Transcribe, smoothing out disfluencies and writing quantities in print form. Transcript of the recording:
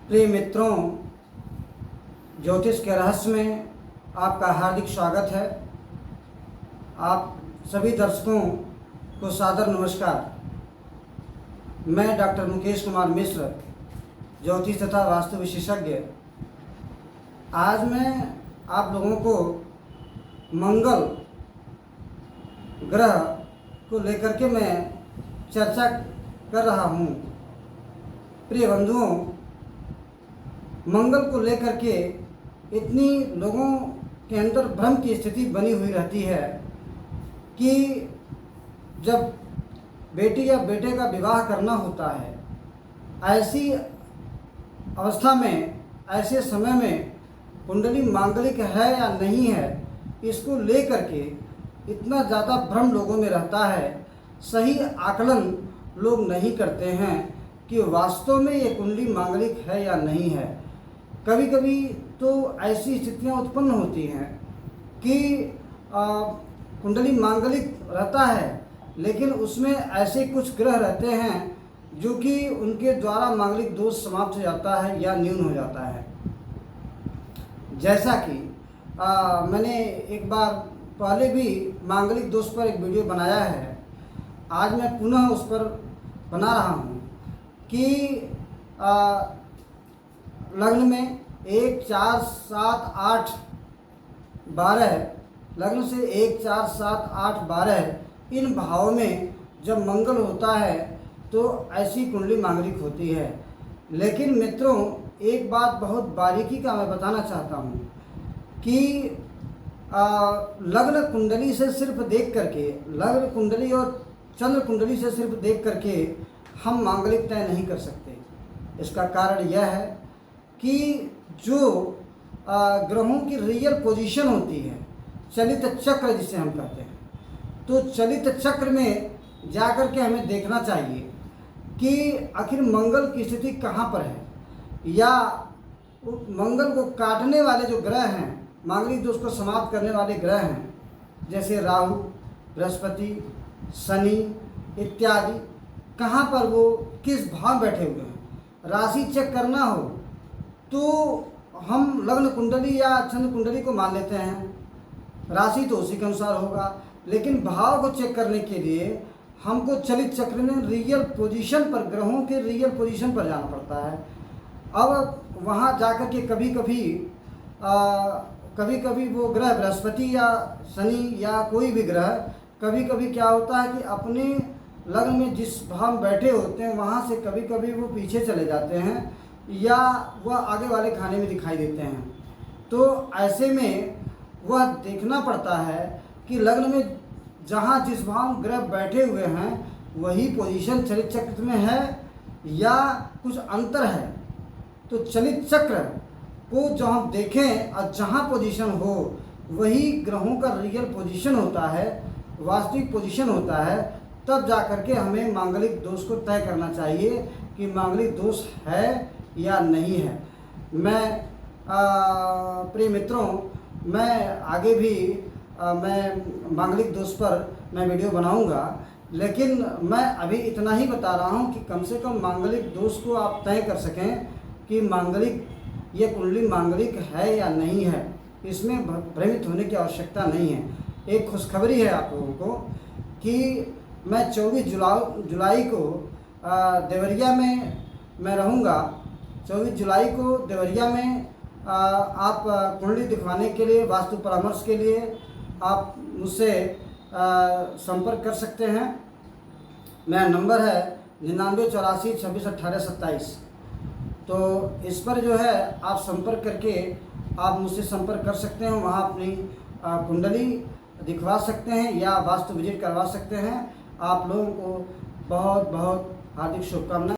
प्रिय मित्रों, ज्योतिष के रहस्य में आपका हार्दिक स्वागत है। आप सभी दर्शकों को सादर नमस्कार। मैं डॉक्टर मुकेश कुमार मिश्र, ज्योतिष तथा वास्तु विशेषज्ञ। आज मैं आप लोगों को मंगल ग्रह को लेकर के मैं चर्चा कर रहा हूँ। प्रिय बंधुओं, मंगल को लेकर के इतनी लोगों के अंदर भ्रम की स्थिति बनी हुई रहती है कि जब बेटी या बेटे का विवाह करना होता है, ऐसी अवस्था में, ऐसे समय में कुंडली मांगलिक है या नहीं है, इसको लेकर के इतना ज़्यादा भ्रम लोगों में रहता है। सही आकलन लोग नहीं करते हैं कि वास्तव में ये कुंडली मांगलिक है या नहीं है। कभी कभी तो ऐसी स्थितियां उत्पन्न होती हैं कि कुंडली मांगलिक रहता है, लेकिन उसमें ऐसे कुछ ग्रह रहते हैं जो कि उनके द्वारा मांगलिक दोष समाप्त हो जाता है या न्यून हो जाता है। जैसा कि मैंने एक बार पहले भी मांगलिक दोष पर एक वीडियो बनाया है। आज मैं पुनः उस पर बना रहा हूँ कि लग्न में 1, 4, 7, 8, 12, लग्न से 1, 4, 7, 8, 12 इन भावों में जब मंगल होता है तो ऐसी कुंडली मांगलिक होती है। लेकिन मित्रों, एक बात बहुत बारीकी का मैं बताना चाहता हूँ कि लग्न कुंडली से सिर्फ देख करके, लग्न कुंडली और चंद्र कुंडली से सिर्फ देख करके हम मांगलिक तय नहीं कर सकते। इसका कारण यह है कि जो ग्रहों की रियल पोजीशन होती है, चलित चक्र जिसे हम कहते हैं, तो चलित चक्र में जाकर के हमें देखना चाहिए कि आखिर मंगल की स्थिति कहाँ पर है, या मंगल को काटने वाले जो ग्रह हैं, मांगलिक दोष को समाप्त करने वाले ग्रह हैं, जैसे राहु, बृहस्पति, शनि इत्यादि, कहाँ पर वो किस भाव बैठे हुए हैं। राशि चेक करना हो तो हम लग्न कुंडली या चंद्र कुंडली को मान लेते हैं, राशि तो उसी के अनुसार होगा। लेकिन भाव को चेक करने के लिए हमको चलित चक्र में रियल पोजीशन पर, ग्रहों के रियल पोजीशन पर जाना पड़ता है। अब वहाँ जाकर के कभी कभी वो ग्रह बृहस्पति या शनि या कोई भी ग्रह, कभी कभी क्या होता है कि अपने लग्न में जिस भाव में बैठे होते हैं वहाँ से कभी कभी वो पीछे चले जाते हैं या वह आगे वाले खाने में दिखाई देते हैं। तो ऐसे में वह देखना पड़ता है कि लग्न में जहाँ जिस भाव में ग्रह बैठे हुए हैं वही पोजीशन चलित चक्र में है या कुछ अंतर है। तो चलित चक्र को जो हम देखें और जहाँ पोजीशन हो वही ग्रहों का रियल पोजीशन होता है, वास्तविक पोजीशन होता है। तब जा कर के हमें मांगलिक दोष को तय करना चाहिए कि मांगलिक दोष है या नहीं है। मैं प्रिय मित्रों, मैं आगे भी मैं मांगलिक दोष पर मैं वीडियो बनाऊंगा, लेकिन मैं अभी इतना ही बता रहा हूं कि कम से कम मांगलिक दोष को आप तय कर सकें कि मांगलिक, ये कुंडली मांगलिक है या नहीं है। इसमें भ्रमित होने की आवश्यकता नहीं है। एक खुशखबरी है आप लोगों को कि मैं 24 जुलाई को देवरिया में मैं रहूँगा। 24 जुलाई को देवरिया में आप कुंडली दिखवाने के लिए, वास्तु परामर्श के लिए आप मुझसे संपर्क कर सकते हैं। मेरा नंबर है 9984261827। तो इस पर जो है आप संपर्क करके आप मुझसे संपर्क कर सकते हैं। वहाँ अपनी कुंडली दिखवा सकते हैं या वास्तु विजिट करवा सकते हैं। आप लोगों को बहुत बहुत हार्दिक शुभकामनाएं।